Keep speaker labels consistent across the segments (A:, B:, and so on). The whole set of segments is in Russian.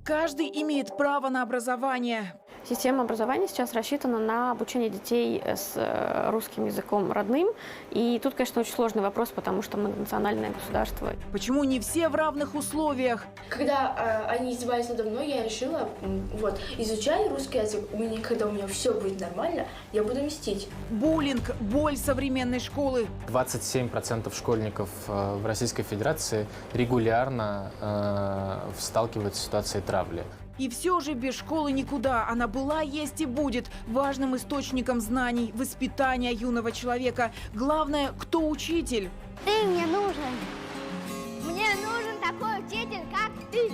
A: Каждый имеет право на образование.
B: Система образования сейчас рассчитана на обучение детей с русским языком родным. И тут, конечно, очень сложный вопрос, потому что мы национальное государство.
A: Почему не все в равных условиях?
C: Когда они издевались надо мной, я решила, изучая русский язык, когда у меня все будет нормально, я буду мстить.
A: Буллинг – боль современной школы.
D: 27% школьников в Российской Федерации регулярно сталкиваются с ситуацией травли.
A: И все же без школы никуда. Она была, есть и будет важным источником знаний, воспитания юного человека. Главное, кто учитель?
E: Ты мне нужен. Мне нужен такой учитель, как ты.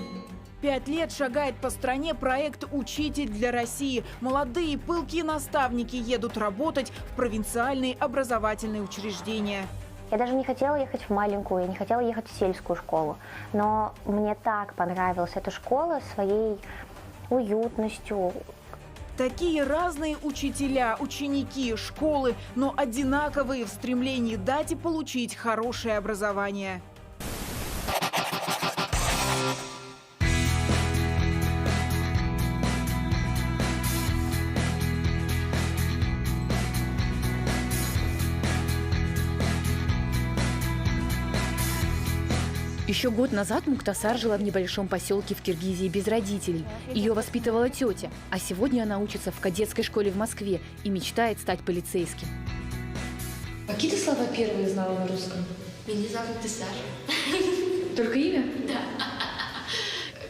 A: 5 лет шагает по стране проект «Учитель для России». Молодые пылкие наставники едут работать в провинциальные образовательные учреждения.
F: Я даже не хотела ехать в маленькую, я не хотела ехать в сельскую школу. Но мне так понравилась эта школа своей уютностью.
A: Такие разные учителя, ученики, школы, но одинаковые в стремлении дать и получить хорошее образование.
G: Еще год назад Муктасар жила в небольшом поселке в Киргизии без родителей. Ее воспитывала тетя, а сегодня она учится в кадетской школе в Москве и мечтает стать полицейским.
H: Какие ты слова первые знала на русском?
C: Меня зовут Тесар.
H: Только имя?
C: Да.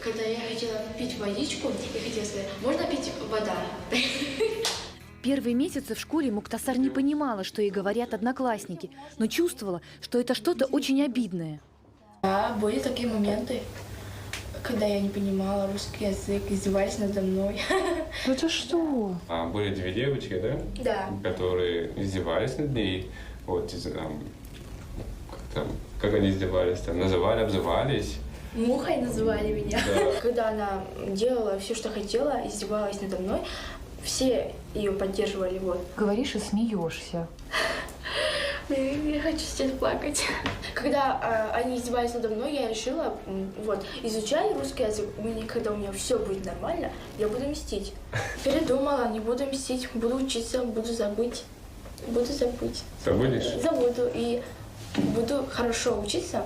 C: Когда я хотела пить водичку, я хотела сказать, можно пить вода?
G: Первые месяцы в школе Муктасар не понимала, что ей говорят одноклассники, но чувствовала, что это что-то очень обидное.
C: Да, были такие моменты, когда я не понимала русский язык, издевались надо мной.
H: Это что?
I: Были две девочки, да?
C: Да.
I: Которые издевались над ней. Вот, как они издевались, называли, обзывались.
C: Мухой называли меня.
I: Да.
C: Когда она делала все, что хотела, издевалась надо мной, все ее поддерживали. Вот.
H: Говоришь и смеешься.
C: Я хочу сейчас плакать. Когда они издевались надо мной, я решила, изучая русский язык, когда у меня все будет нормально, я буду мстить. Передумала, не буду мстить, буду учиться, буду забыть.
I: Забудешь?
C: Забуду и буду хорошо учиться.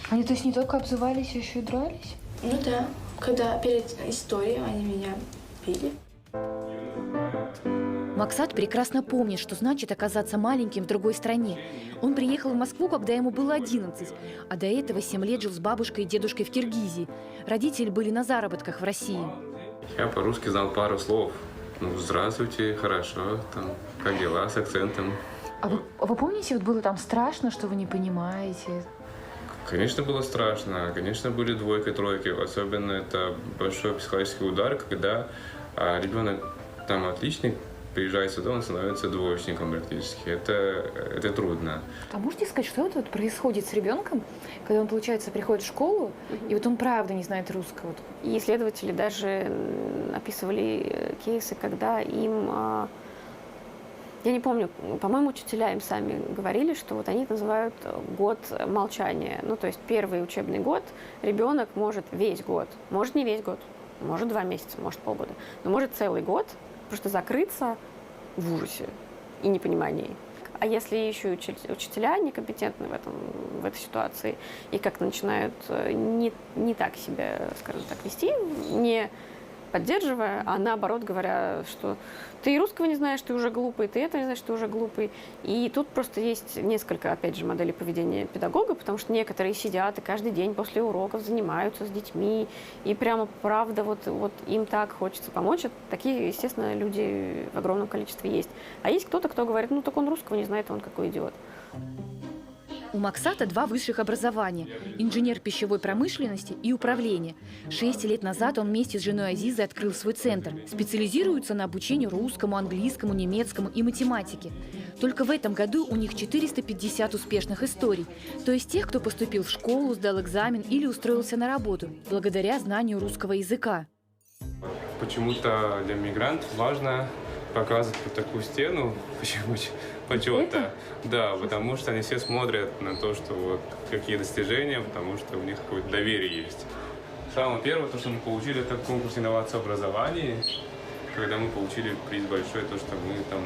H: Они, то есть, не только обзывались, а еще и дрались?
C: Ну да, когда перед историей они меня били.
G: Максат прекрасно помнит, что значит оказаться маленьким в другой стране. Он приехал в Москву, когда ему было 11, а до этого 7 лет жил с бабушкой и дедушкой в Киргизии. Родители были на заработках в России.
I: Я по-русски знал пару слов. Здравствуйте, хорошо, как дела, с акцентом.
H: А вы помните, было там страшно, что вы не понимаете?
I: Конечно, было страшно. Конечно, были двойки, тройки. Особенно это большой психологический удар, когда ребенок отличник, приезжает сюда, он становится двоечником практически. Это трудно.
H: А можете сказать, что это происходит с ребенком, когда он, получается, приходит в школу, и он правда не знает русского?
B: И исследователи даже описывали кейсы, когда им, я не помню, по-моему, учителя им сами говорили, что они это называют год молчания. То есть первый учебный год ребенок может весь год, может не весь год, может 2 месяца, может полгода, но может целый год просто закрыться в ужасе и непонимании. А если еще учителя некомпетентны в этой ситуации и как-то начинают не так себя, скажем так, вести, не поддерживая, а наоборот говоря, что ты и русского не знаешь, ты уже глупый, ты это не знаешь, ты уже глупый. И тут просто есть несколько, опять же, моделей поведения педагога, потому что некоторые сидят и каждый день после уроков занимаются с детьми, и прямо правда им так хочется помочь. Такие, естественно, люди в огромном количестве есть. А есть кто-то, кто говорит, так он русского не знает, он какой идиот.
G: У Максата 2 высших образования – инженер пищевой промышленности и управления. 6 лет назад он вместе с женой Азизой открыл свой центр. Специализируется на обучении русскому, английскому, немецкому и математике. Только в этом году у них 450 успешных историй. То есть тех, кто поступил в школу, сдал экзамен или устроился на работу, благодаря знанию русского языка.
I: Почему-то для мигрантов важно показывать такую стену почета. Да, потому что они все смотрят на то, что какие достижения, потому что у них какое-то доверие есть. Самое первое, то, что мы получили, это конкурс инноваций образования, когда мы получили приз большой, то, что мы там,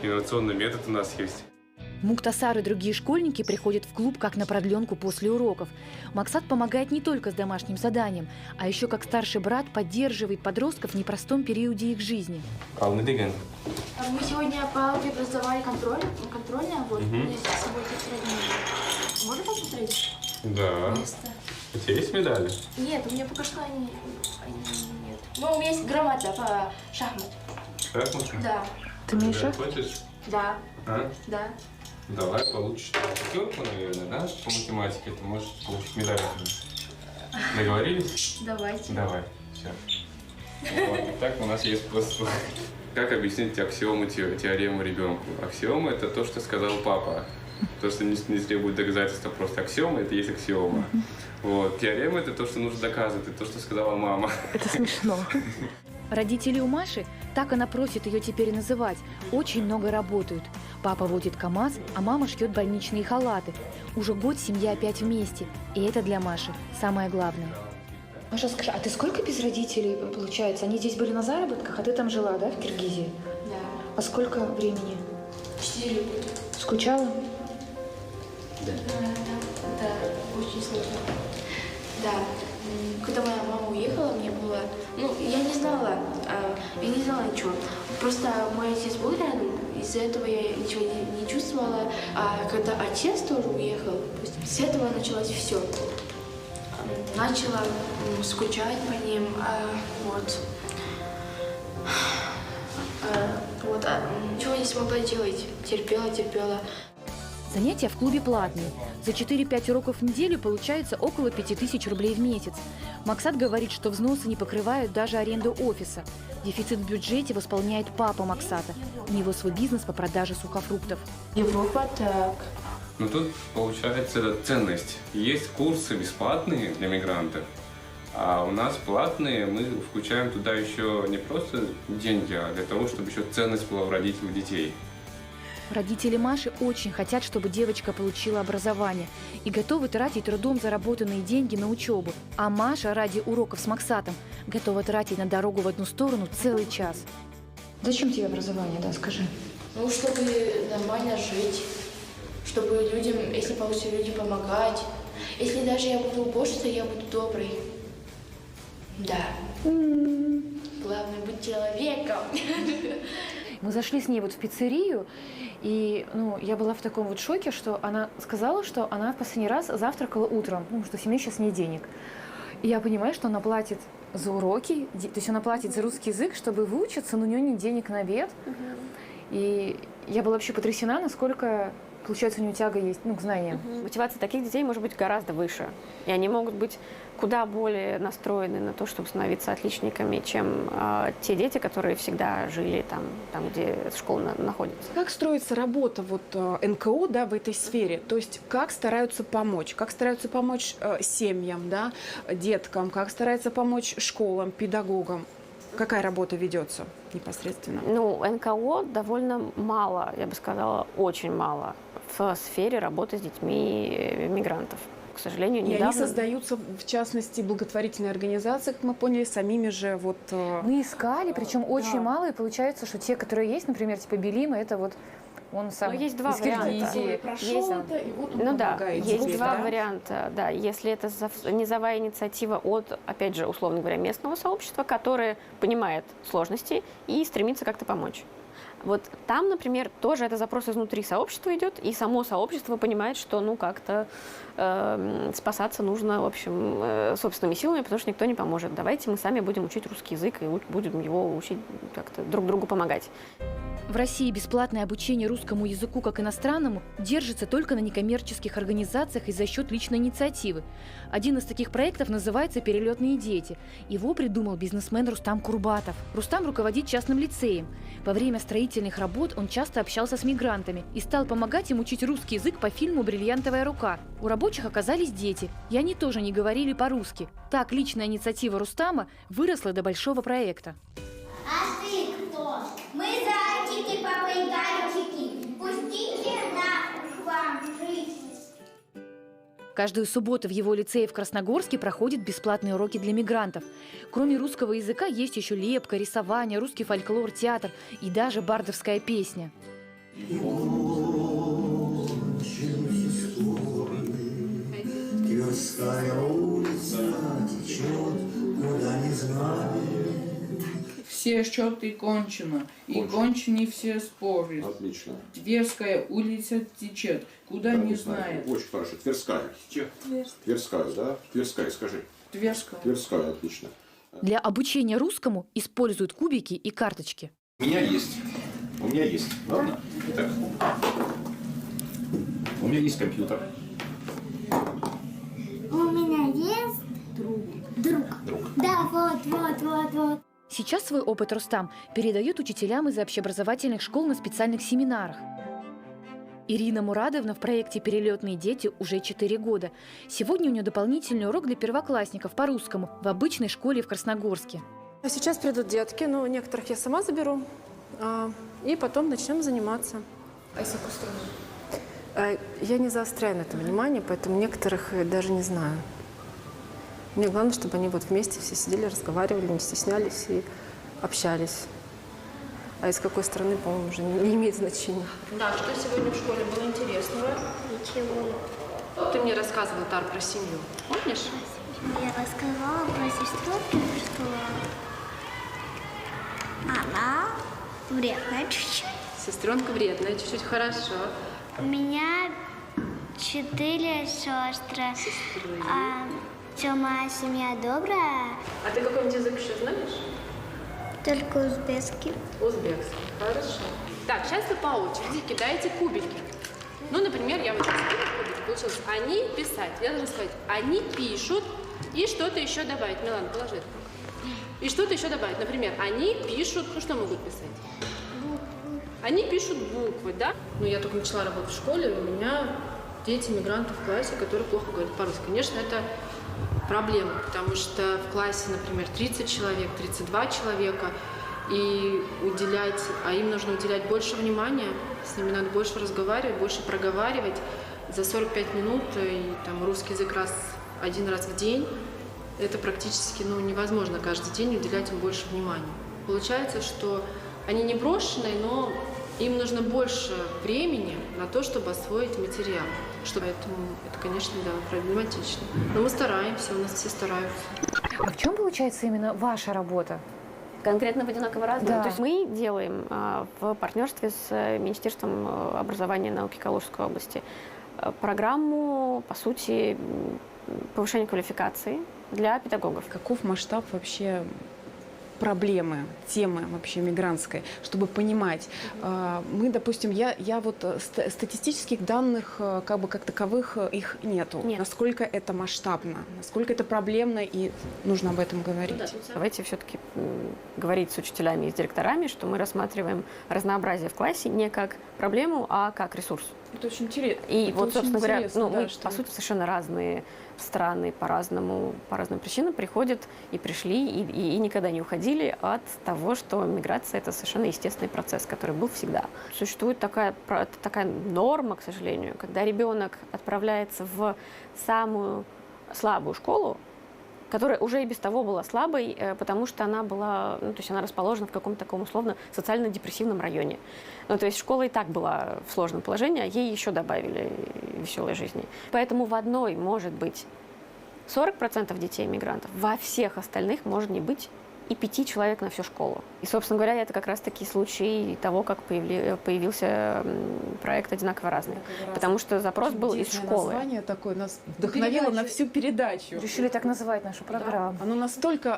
I: инновационный метод у нас есть.
G: Муктасар и другие школьники приходят в клуб как на продленку после уроков. Максат помогает не только с домашним заданием, а еще как старший брат поддерживает подростков в непростом периоде их жизни.
C: Мы сегодня по уроке образовали контрольная, вот, у меня здесь с собой тетрадь. Можно посмотреть?
I: Да.
C: Место.
I: У тебя есть медали?
C: Нет, у меня пока что они нет. Но у меня есть грамота по шахмат.
I: Шахматы?
C: Да.
H: Ты умеешь шах?
I: Хочешь?
C: Да.
I: А?
C: Да.
I: Давай получишь пятерку, наверное, да? По математике ты можешь получить медаль. Договорились?
C: Давайте.
I: Давай. Все. Вот. Так у нас есть просто... Как объяснить аксиомы, теорему ребенку? Аксиома – это то, что сказал папа. То, что не требует доказательства, просто аксиома – это есть аксиома. Вот. Теорема – это то, что нужно доказывать, это то, что сказала мама.
H: Это смешно.
G: Родители у Маши, так она просит ее теперь называть, очень много работают. Папа водит КамАЗ, а мама шьет больничные халаты. Уже год семья опять вместе, и это для Маши самое главное.
H: Маша, скажи, а ты сколько без родителей, получается? Они здесь были на заработках, а ты там жила, да, в Киргизии?
C: Да.
H: А сколько времени?
C: 4 года.
H: Скучала?
C: Да, очень сложно. Да. Когда моя мама уехала, мне было... Ну, я не знала ничего. Просто мой отец был рядом, из-за этого я ничего не чувствовала. А когда отец тоже уехал, с этого началось все. Начала скучать по ним, ничего не смогла делать. Терпела.
G: Занятия в клубе платные. За 4-5 уроков в неделю получается около 5000 рублей в месяц. Максат говорит, что взносы не покрывают даже аренду офиса. Дефицит в бюджете восполняет папа Максата. У него свой бизнес по продаже сухофруктов.
C: Европа так.
I: Но тут получается это ценность. Есть курсы бесплатные для мигрантов, а у нас платные, мы включаем туда еще не просто деньги, а для того, чтобы еще ценность была у родителей детей.
G: Родители Маши очень хотят, чтобы девочка получила образование и готовы тратить трудом заработанные деньги на учебу. А Маша ради уроков с Максатом готова тратить на дорогу в одну сторону целый час.
H: Зачем тебе образование, да, скажи?
C: Ну, чтобы нормально жить, чтобы людям, если получится людям помогать. Если даже я буду уборщицей, я буду доброй. Да. Главное быть человеком.
H: Мы зашли с ней вот в пиццерию, и я была в таком вот шоке, что она сказала, что она в последний раз завтракала утром, что в семье сейчас нет денег. И я понимаю, что она платит за уроки, то есть она платит за русский язык, чтобы выучиться, но у нее нет денег на обед. И я была вообще потрясена, насколько, получается, у нее тяга есть к знаниям.
B: Мотивация таких детей может быть гораздо выше. И они могут быть куда более настроены на то, чтобы становиться отличниками, чем те дети, которые всегда жили там где школа находится.
A: Как строится работа НКО, в этой сфере? То есть как стараются помочь? Как стараются помочь семьям, деткам? Как стараются помочь школам, педагогам? Какая работа ведется непосредственно?
B: НКО довольно мало, я бы сказала, очень мало в сфере работы с детьми мигрантов. К сожалению, недавно...
A: И они создаются, в частности, благотворительные организации, как мы поняли, самими же
H: Мы искали, причем очень мало, и получается, что те, которые есть, например, типа Белима, это он сам
B: есть два
H: из Киргизии.
B: Есть два варианта. Да, если это низовая инициатива от, опять же, условно говоря, местного сообщества, которое понимает сложности и стремится как-то помочь. Вот там, например, тоже это запрос изнутри сообщества идет, и само сообщество понимает, что как-то спасаться нужно, в общем, собственными силами, потому что никто не поможет. Давайте мы сами будем учить русский язык и будем его учить как-то друг другу помогать.
G: В России бесплатное обучение русскому языку как иностранному держится только на некоммерческих организациях и за счет личной инициативы. Один из таких проектов называется «Перелетные дети». Его придумал бизнесмен Рустам Курбатов. Рустам руководит частным лицеем. Во время строительных работ он часто общался с мигрантами и стал помогать им учить русский язык по фильму «Бриллиантовая рука». У рабочих оказались дети, и они тоже не говорили по-русски. Так личная инициатива Рустама выросла до большого проекта.
E: А ты кто? Мы зайчики, попугайчики. Пустите нас к вам жить.
G: Каждую субботу в его лицее в Красногорске проходят бесплатные уроки для мигрантов. Кроме русского языка есть еще лепка, рисование, русский фольклор, театр и даже бардовская песня.
J: Тверская улица течет, куда не знаю.
K: Все счеты кончено, и кончены все споры.
J: Отлично.
K: Тверская улица течет, куда не знает.
J: Очень хорошо. Тверская. Тверская, да? Тверская, скажи.
K: Тверская.
J: Тверская, отлично.
G: Для обучения русскому используют кубики и карточки.
J: У меня есть. Ладно? Итак. У меня есть компьютер.
E: У меня есть друг. Да, вот.
G: Сейчас свой опыт Рустам передает учителям из общеобразовательных школ на специальных семинарах. Ирина Мурадовна в проекте «Перелетные дети» уже 4 года. Сегодня у нее дополнительный урок для первоклассников по русскому в обычной школе в Красногорске.
A: Сейчас придут детки, но некоторых я сама заберу, и потом начнем заниматься.
H: А из какой страны?
A: Я не заостряю на это внимание, поэтому некоторых даже не знаю. Мне главное, чтобы они вот вместе все сидели, разговаривали, не стеснялись и общались. А из какой страны, по-моему, уже не имеет значения.
C: Да, что сегодня в школе было интересного?
E: Ничего.
A: Ты мне рассказывала, Тар, про семью. Помнишь?
E: Я рассказала про сестру, что она вредная чуть-чуть.
A: Сестренка вредная, чуть-чуть хорошо.
E: У меня 4 сестры. Все, моя семья добрая.
A: А ты какой-нибудь язык еще знаешь?
E: Только узбекский.
A: Узбекский. Хорошо. Так, сейчас вы по очереди кидаете кубики. Ну, например, я вот сейчас кидаю кубики. Получилось они писать. Я должна сказать, они пишут и что-то еще добавить. Милана, положи это. И что-то еще добавить. Например, они пишут, ну что могут писать?
E: Буквы.
A: Они пишут буквы, да? Ну, я только начала работать в школе, у меня дети мигранты в классе, которые плохо говорят по-русски. Конечно, это проблема, потому что в классе, например, 30 человек, 32 человека, и им нужно уделять больше внимания, с ними надо больше разговаривать, больше проговаривать. За 45 минут и там русский язык один раз в день, это практически невозможно каждый день уделять им больше внимания. Получается, что они не брошенные, но им нужно больше времени на то, чтобы освоить материал. Поэтому это, конечно, да, проблематично. Но мы стараемся, у нас все стараются.
H: А в чем получается именно ваша работа?
B: Конкретно в одинаково разном.
H: Да.
B: То есть мы делаем в партнерстве с Министерством образования и науки Калужской области программу, по сути, повышения квалификации для педагогов.
A: Каков масштаб вообще проблемы, темы вообще мигрантской, чтобы понимать. Мы, допустим, я вот статистических данных как таковых их нету.
B: Нет.
A: Насколько это масштабно, насколько это проблемно, и нужно об этом говорить.
B: Давайте все-таки говорить с учителями и с директорами, что мы рассматриваем разнообразие в классе не как проблему, а как ресурс.
A: Это очень интересно.
B: И вот, собственно говоря, мы,
A: что...
B: по сути, совершенно разные страны по разным причинам приходят и пришли, и никогда не уходили от того, что миграция – это совершенно естественный процесс, который был всегда. Существует такая норма, к сожалению, когда ребенок отправляется в самую слабую школу, которая уже и без того была слабой, потому что она была, то есть она расположена в каком-то таком условно социально-депрессивном районе. То есть школа и так была в сложном положении, а ей еще добавили веселой жизни. Поэтому в одной может быть 40% детей-мигрантов, во всех остальных может не быть и 5 человек на всю школу. И, собственно говоря, это как раз-таки случай того, как появился проект «Одинаково разные». Потому что запрос был из школы.
A: Название такое нас вдохновило на всю передачу.
H: Решили так называть нашу программу.
A: Да. Оно настолько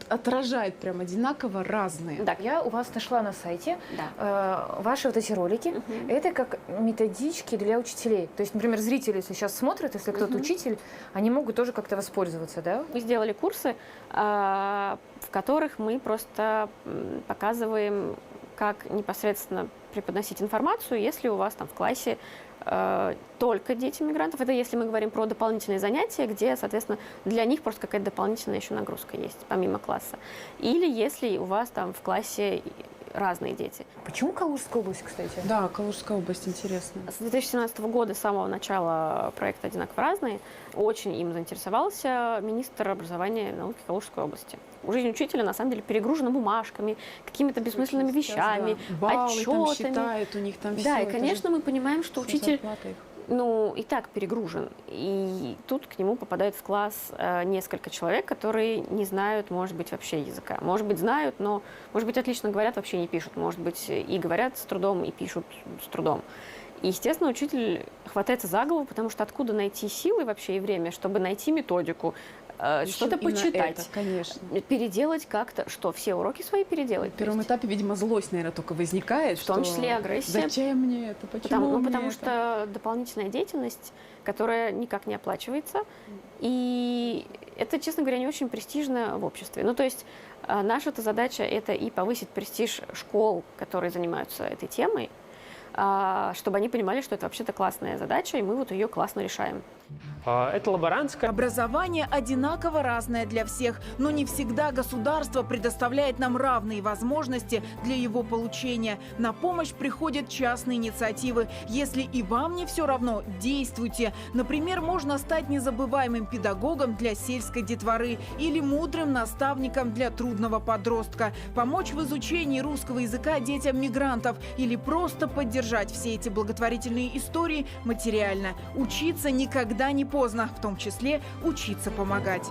A: отражает прям одинаково разные.
H: Да. Я у вас нашла на сайте ваши вот эти ролики. Это как методички для учителей. То есть, например, зрители, если сейчас смотрят, если кто-то учитель, они могут тоже как-то воспользоваться, да?
B: Мы сделали курсы, в которых мы просто показываем, как непосредственно преподносить информацию, если у вас там в классе только дети мигрантов. Это если мы говорим про дополнительные занятия, где, соответственно, для них просто какая-то дополнительная еще нагрузка есть, помимо класса. Или если у вас там в классе разные дети.
H: Почему Калужская область, кстати?
A: Да, Калужская область, интересно.
B: С 2017 года, с самого начала проекта «Одинаково разные», очень им заинтересовался министр образования и науки Калужской области. Жизнь учителя, на самом деле, перегружена бумажками, какими-то бессмысленными вещами,
A: Да. Баллы там
B: отчетами.
A: считают, у них там
B: Да,
A: все.
B: и, конечно, мы понимаем, что учитель и так перегружен. И тут к нему попадает в класс несколько человек, которые не знают, может быть, вообще языка. Может быть, знают, но, может быть, отлично говорят, вообще не пишут. Может быть, и говорят с трудом, и пишут с трудом. И, естественно, учитель хватается за голову, потому что откуда найти силы вообще и время, чтобы найти методику, что-то почитать,
A: это, конечно.
B: переделать как-то, что все уроки свои переделать.
A: В первом этапе, видимо, злость, наверное, только возникает.
B: В том числе и агрессия.
A: Зачем мне это? Почему
B: Потому что дополнительная деятельность, которая никак не оплачивается, и это, честно говоря, не очень престижно в обществе. Ну, то есть наша-то задача – это и повысить престиж школ, которые занимаются этой темой, чтобы они понимали, что это вообще-то классная задача, и мы вот ее классно решаем.
L: Это лаборантская.
M: Образование одинаково разное для всех, но не всегда государство предоставляет нам равные возможности для его получения. На помощь приходят частные инициативы. Если и вам не все равно, действуйте. Например, можно стать незабываемым педагогом для сельской детворы или мудрым наставником для трудного подростка, помочь в изучении русского языка детям мигрантов или просто поддержать все эти благотворительные истории материально. Учиться никогда не поздно, в том числе учиться помогать.